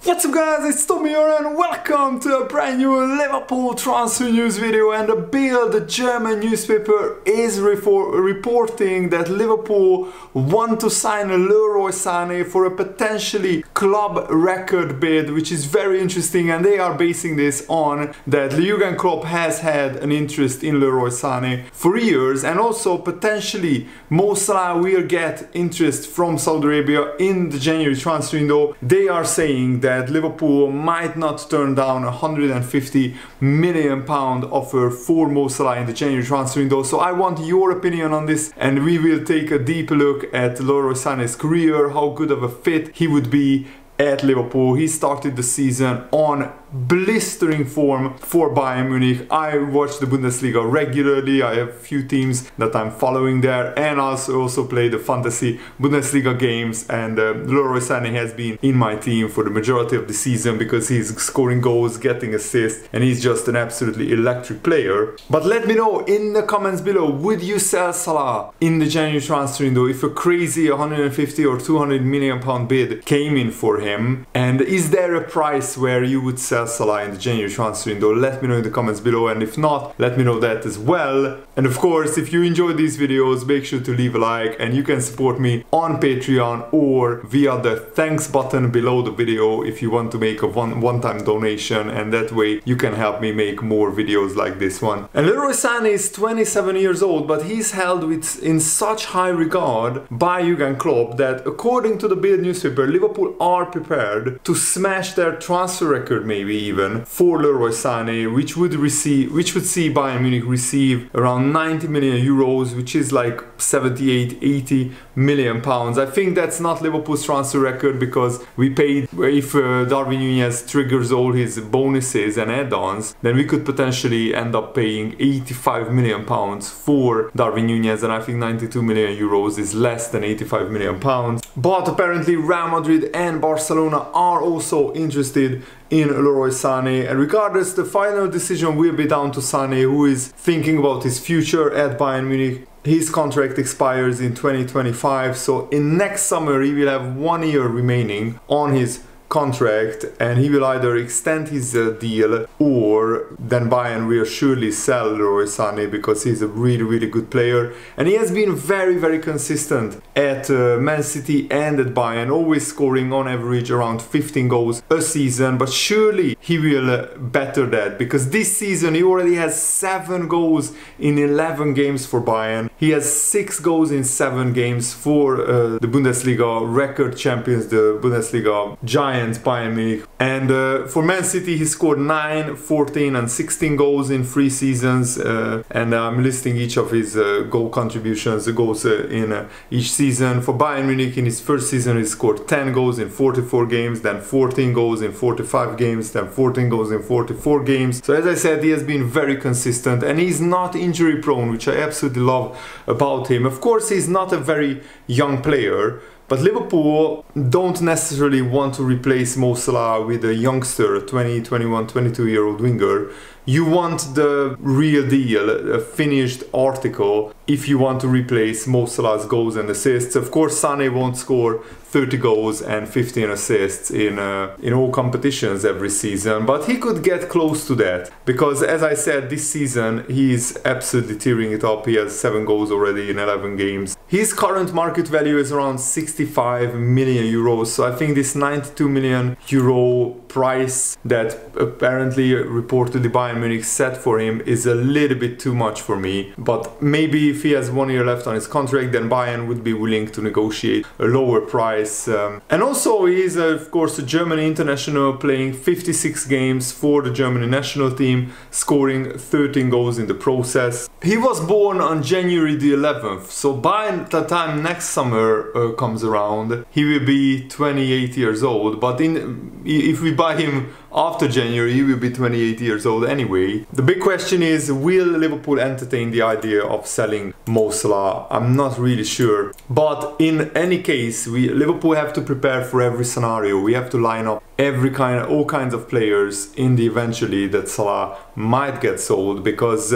What's up guys, it's Tommy here and welcome to a brand new Liverpool transfer news video. And the Bild, the German newspaper, is reporting that Liverpool want to sign Leroy Sane for a potentially club record bid, which is very interesting, and they are basing this on that Jurgen Klopp has had an interest in Leroy Sane for years, and also potentially Mo Salah will get interest from Saudi Arabia in the January transfer window. They are saying that Liverpool might not turn down a £150 million offer for Mo Salah in the January transfer window. So I want your opinion on this, and we will take a deep look at Leroy Sane's career, how good of a fit he would be at Liverpool. He started the season on blistering form for Bayern Munich. I watch the Bundesliga regularly. I have a few teams that I'm following there, and also play the fantasy Bundesliga games, and Leroy Sane has been in my team for the majority of the season because he's scoring goals, getting assists, and he's just an absolutely electric player. But let me know in the comments below, would you sell Salah in the January transfer window if a crazy 150 or 200 million pound bid came in for him? And is there a price where you would sell Salah in the January transfer window? Let me know in the comments below, and if not, let me know that as well. And of course, if you enjoyed these videos, make sure to leave a like, and you can support me on Patreon or via the thanks button below the video if you want to make a one-time donation, and that way you can help me make more videos like this one. And Leroy Sane is 27 years old, but he's held in such high regard by Jurgen Klopp that, according to the Bild newspaper, Liverpool are prepared to smash their transfer record, maybe even, for Leroy Sane, which would see Bayern Munich receive around 90 million euros, which is like 78-80 million pounds. I think that's not Liverpool's transfer record, because we paid, if Darwin Núñez triggers all his bonuses and add-ons, then we could potentially end up paying 85 million pounds for Darwin Núñez, and I think 92 million euros is less than 85 million pounds. But apparently Real Madrid and Barcelona are also interested in Leroy Sane, and regardless, the final decision will be down to Sane, who is thinking about his future at Bayern Munich. His contract expires in 2025, so in next summer he will have 1 year remaining on his contract, and he will either extend his deal, or then Bayern will surely sell Leroy Sane, because he's a really good player, and he has been very consistent at Man City and at Bayern, always scoring on average around 15 goals a season. But surely he will better that, because this season he already has 7 goals in 11 games for Bayern. He has 6 goals in 7 games for the Bundesliga record champions, the Bundesliga giants Bayern Munich. And for Man City he scored 9, 14 and 16 goals in 3 seasons, and I'm listing each of his goal contributions, the goals in each season. For Bayern Munich, in his first season he scored 10 goals in 44 games, then 14 goals in 45 games, then 14 goals in 44 games. So as I said, he has been very consistent, and he's not injury prone, which I absolutely love about him. Of course, he's not a very young player, but Liverpool don't necessarily want to replace Mo Salah with a youngster, a 20, 21, 22-year-old winger. You want the real deal, a finished article, if you want to replace Mo Salah's goals and assists. Of course, Sane won't score 30 goals and 15 assists in all competitions every season, but he could get close to that, because as I said, this season he's absolutely tearing it up. He has 7 goals already in 11 games. His current market value is around 65 million euros, so I think this 92 million euro price that apparently reportedly Bayern Munich set for him is a little bit too much for me. But maybe if he has 1 year left on his contract, then Bayern would be willing to negotiate a lower price. And also he is of course a German international, playing 56 games for the German national team, scoring 13 goals in the process. He was born on January the 11th, so by the time next summer comes around, he will be 28 years old. But if we buy him after January, he will be 28 years old anyway. The big question is, will Liverpool entertain the idea of selling Mo Salah? I'm not really sure. But in any case, Liverpool have to prepare for every scenario. We have to line up all kinds of players in the eventually that Salah might get sold, because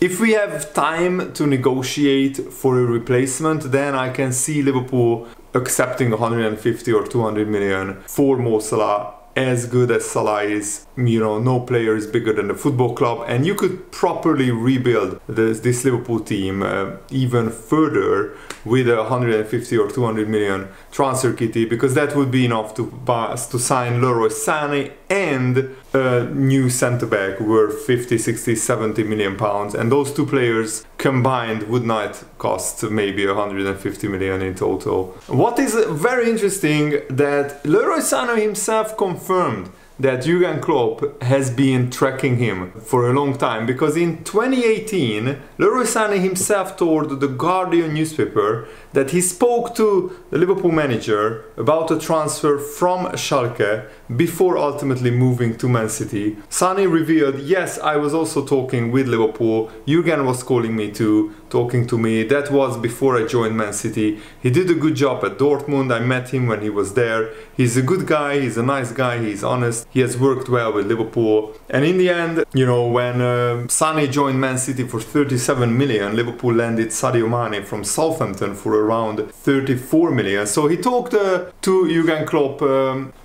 if we have time to negotiate for a replacement, then I can see Liverpool accepting 150 or 200 million for Mo Salah as good as Salah is. No player is bigger than the football club, and you could properly rebuild this Liverpool team even further with a 150 or 200 million transfer kitty, because that would be enough to sign Leroy Sane and a new centre-back worth 50, 60, 70 million pounds, and those two players combined would not cost maybe 150 million in total. What is very interesting, that Leroy Sane himself confirmed that Jurgen Klopp has been tracking him for a long time, because in 2018 Leroy Sane himself told the Guardian newspaper that he spoke to the Liverpool manager about a transfer from Schalke before ultimately moving to Man City. Sane revealed, yes, I was also talking with Liverpool, Jurgen was calling me too, talking to me, that was before I joined Man City. He did a good job at Dortmund, I met him when he was there, he's a good guy, he's a nice guy, he's honest, he has worked well with Liverpool. And in the end, when Sane joined Man City for 37 million, Liverpool landed Sadio Mane from Southampton for around 34 million. So he talked to Jurgen Klopp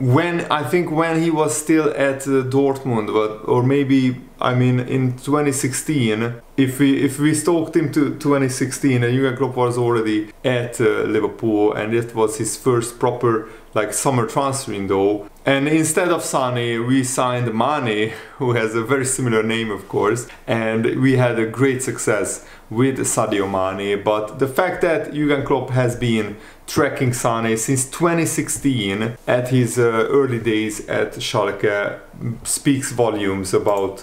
when he was still at Dortmund, or maybe in 2016. If we stalked him to 2016, and Jurgen Klopp was already at Liverpool, and it was his first proper summer transfer window. And instead of Sane, we signed Mane, who has a very similar name, of course, and we had a great success with Sadio Mane. But the fact that Jurgen Klopp has been tracking Sane since 2016 at his early days at Schalke speaks volumes about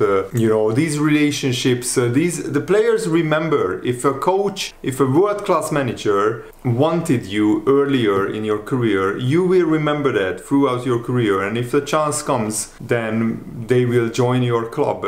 these relationships. The players remember, if a coach, if a world-class manager wanted you earlier in your career, you will remember that throughout your career, and if the chance comes, then they will join your club.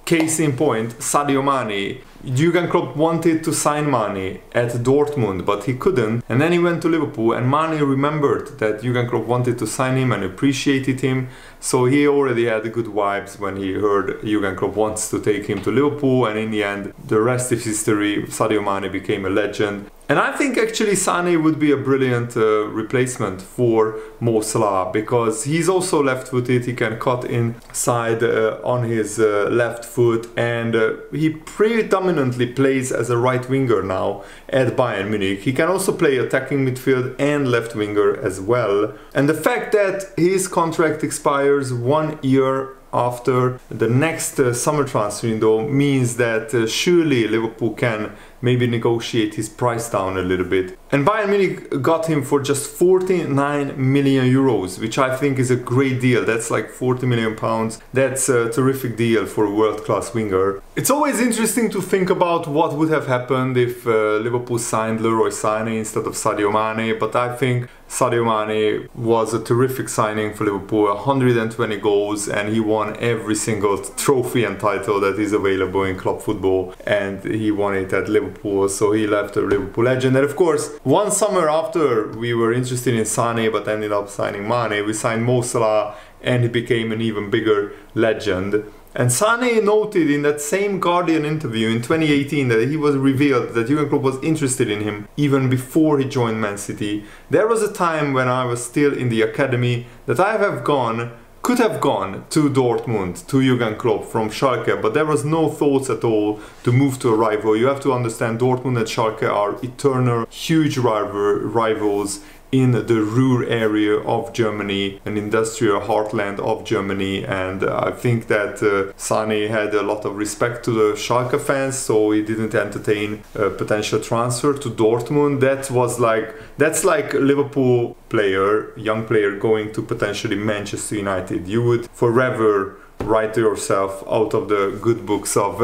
Case in point, Sadio Mane. Jurgen Klopp wanted to sign Mane at Dortmund, but he couldn't, and then he went to Liverpool, and Mane remembered that Jurgen Klopp wanted to sign him and appreciated him, so he already had good vibes when he heard Jurgen Klopp wants to take him to Liverpool, and in the end, the rest is history. Sadio Mane became a legend. And I think actually Sane would be a brilliant replacement for Mo Salah, because he's also left-footed, he can cut inside on his left foot, and he predominantly plays as a right winger now at Bayern Munich. He can also play attacking midfield and left winger as well. And the fact that his contract expires 1 year after the next summer transfer window means that surely Liverpool can maybe negotiate his price down a little bit. And Bayern Munich got him for just 49 million euros, which I think is a great deal. That's like 40 million pounds. That's a terrific deal for a world-class winger. It's always interesting to think about what would have happened if Liverpool signed Leroy Sane instead of Sadio Mane, but I think Sadio Mane was a terrific signing for Liverpool, 120 goals, and he won every single trophy and title that is available in club football, and he won it at Liverpool, so he left a Liverpool legend. And of course, one summer after we were interested in Sane but ended up signing Mane, we signed Mo Salah, and he became an even bigger legend. And Sane noted in that same Guardian interview in 2018 that he was revealed that Jurgen Klopp was interested in him even before he joined Man City. There was a time when I was still in the academy that could have gone to Dortmund, to Jurgen Klopp from Schalke, but there was no thoughts at all to move to a rival. You have to understand, Dortmund and Schalke are eternal, huge rivals in the Ruhr area of Germany, an industrial heartland of Germany, and I think that Sane had a lot of respect to the Schalke fans, so he didn't entertain a potential transfer to Dortmund. That's like a Liverpool player, young player, going to potentially Manchester United. You would forever write yourself out of the good books of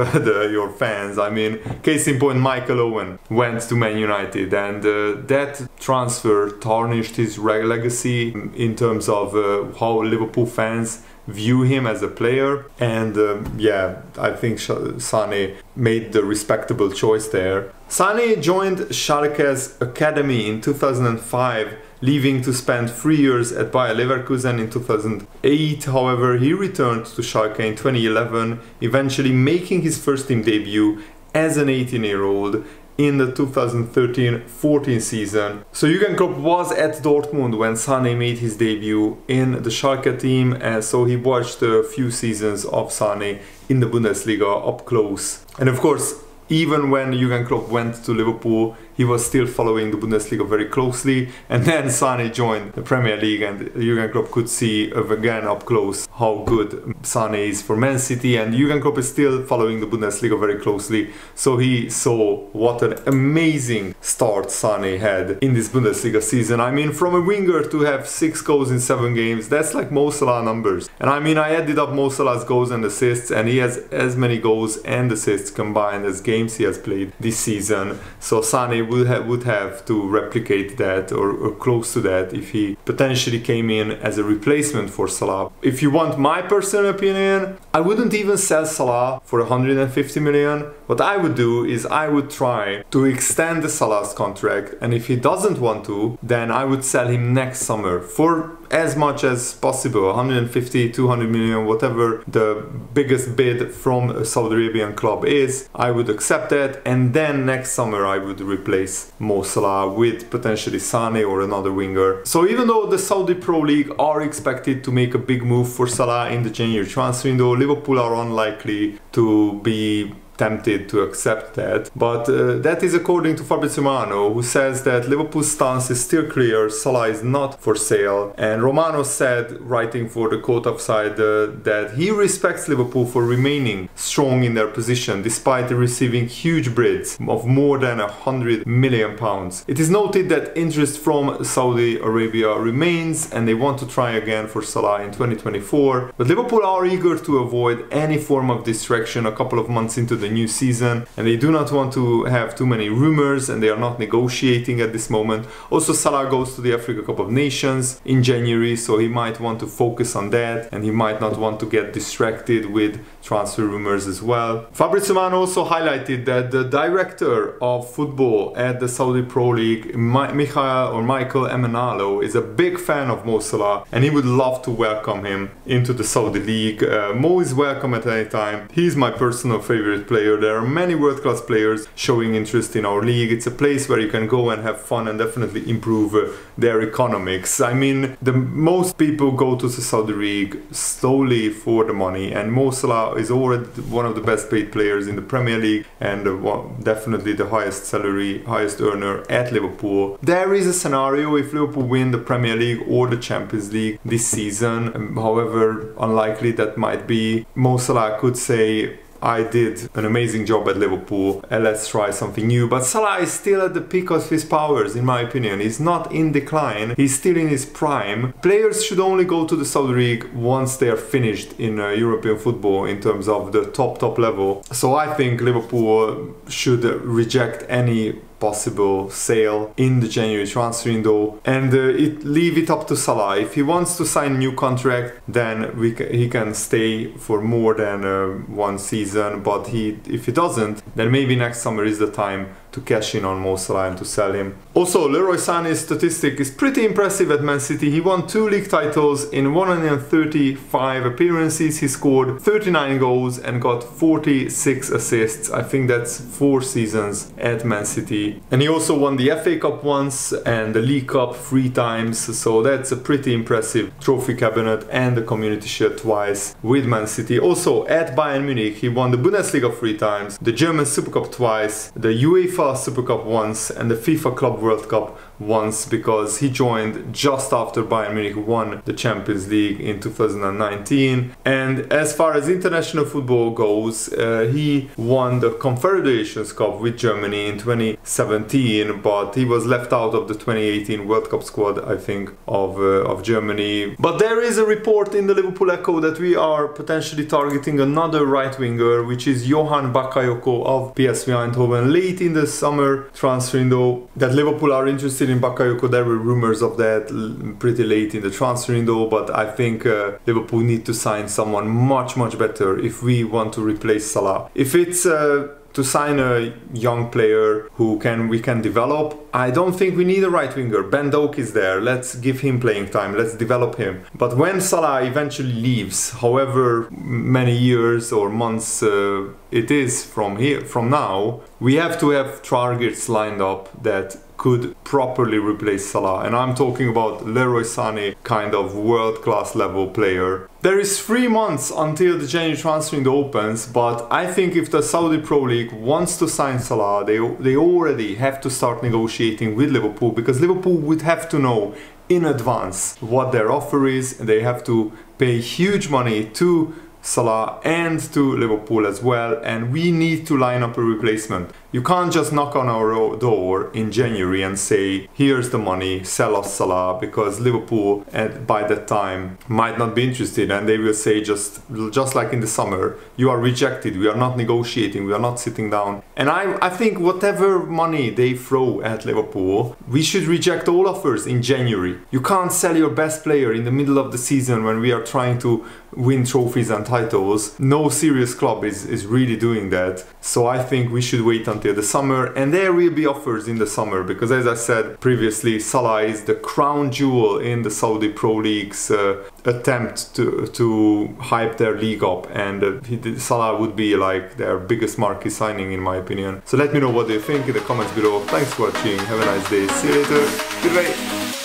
your fans. I mean, case in point, Michael Owen went to Man United, and that transfer tarnished his legacy in terms of how Liverpool fans view him as a player. And I think Sane made the respectable choice there. Sane joined Schalke's academy in 2005, leaving to spend 3 years at Bayer Leverkusen in 2008. However, he returned to Schalke in 2011, eventually making his first team debut as an 18-year-old in the 2013-14 season. So Jurgen Klopp was at Dortmund when Sane made his debut in the Schalke team, and so he watched a few seasons of Sane in the Bundesliga up close. And of course, even when Jurgen Klopp went to Liverpool, he was still following the Bundesliga very closely, and then Sane joined the Premier League, and Jurgen Klopp could see again up close how good Sane is for Man City, and Jurgen Klopp is still following the Bundesliga very closely, so he saw what an amazing start Sane had in this Bundesliga season. I mean, from a winger to have 6 goals in 7 games, that's like Mo Salah numbers. And I mean, I added up Mo Salah's goals and assists, and he has as many goals and assists combined as games he has played this season. So Sane would have to replicate that or close to that if he potentially came in as a replacement for Salah. If you want my personal opinion, I wouldn't even sell Salah for 150 million. What I would do is I would try to extend the Salah's contract, and if he doesn't want to, then I would sell him next summer for as much as possible, 150, 200 million, whatever the biggest bid from a Saudi Arabian club is. I would accept that, and then next summer I would replace Mo Salah with potentially Sane or another winger. So even though the Saudi Pro League are expected to make a big move for Salah in the January transfer window, Liverpool are unlikely to be tempted to accept that, but that is according to Fabrizio Romano, who says that Liverpool's stance is still clear, Salah is not for sale. And Romano said, writing for the Quote Offside, that he respects Liverpool for remaining strong in their position despite receiving huge bids of more than £100 million. It is noted that interest from Saudi Arabia remains, and they want to try again for Salah in 2024, but Liverpool are eager to avoid any form of distraction a couple of months into the new season, and they do not want to have too many rumors, and they are not negotiating at this moment. Also, Salah goes to the Africa Cup of Nations in January, so he might want to focus on that, and he might not want to get distracted with transfer rumors as well. Fabrizio Romano also highlighted that the director of football at the Saudi Pro League, Michael Emenalo, is a big fan of Mo Salah, and he would love to welcome him into the Saudi League. Mo is welcome at any time. He's my personal favorite player. There are many world-class players showing interest in our league. It's a place where you can go and have fun and definitely improve their economics. I mean, most people go to the Saudi League solely for the money, and Mo Salah is already one of the best paid players in the Premier League, and definitely the highest salary, highest earner at Liverpool. There is a scenario if Liverpool win the Premier League or the Champions League this season, however unlikely that might be. Mo Salah could say, I did an amazing job at Liverpool, and let's try something new. But Salah is still at the peak of his powers, in my opinion. He's not in decline, he's still in his prime. Players should only go to the Saudi League once they are finished in European football in terms of the top level. So I think Liverpool should reject any possible sale in the January transfer window and leave it up to Salah. If he wants to sign a new contract, then he can stay for more than one season, but if he doesn't, then maybe next summer is the time to cash in on Mo Salah and to sell him. Also, Leroy Sane's statistic is pretty impressive at Man City. He won 2 league titles in 135 appearances. He scored 39 goals and got 46 assists. I think that's 4 seasons at Man City. And he also won the FA Cup once and the League Cup 3 times. So that's a pretty impressive trophy cabinet, and the Community Shield twice with Man City. Also at Bayern Munich, he won the Bundesliga 3 times, the German Super Cup twice, the UEFA Super Cup once, and the FIFA Club World Cup once, because he joined just after Bayern Munich won the Champions League in 2019. And as far as international football goes, he won the Confederations Cup with Germany in 2017, but he was left out of the 2018 World Cup squad, I think, of Germany. But there is a report in the Liverpool Echo that we are potentially targeting another right winger, which is Johan Bakayoko of PSV Eindhoven, late in the summer transfer window. That Liverpool are interested in Bakayoko. There were rumors of that pretty late in the transfer window, but I think Liverpool need to sign someone much better if we want to replace Salah. If it's to sign a young player who we can develop. I don't think we need a right winger. Ben Doak is there. Let's give him playing time. Let's develop him. But when Salah eventually leaves, however many years or months it is from now, we have to have targets lined up that could properly replace Salah. And I'm talking about Leroy Sane, kind of world-class level player. There is 3 months until the January transfer window opens, but I think if the Saudi Pro League wants to sign Salah, they already have to start negotiating with Liverpool, because Liverpool would have to know in advance what their offer is, and they have to pay huge money to Salah and to Liverpool as well, and we need to line up a replacement. You can't just knock on our door in January and say, here's the money, sell us Salah, because Liverpool by that time might not be interested, and they will say just like in the summer, you are rejected, we are not negotiating, we are not sitting down. And I think whatever money they throw at Liverpool, we should reject all offers in January. You can't sell your best player in the middle of the season when we are trying to win trophies and titles. No serious club is really doing that. So I think we should wait until the summer, and there will be offers in the summer, because as I said previously, Salah is the crown jewel in the Saudi Pro League's attempt to hype their league up, and Salah would be like their biggest marquee signing in my opinion. So let me know what you think in the comments below. Thanks for watching, have a nice day, see you later, goodbye.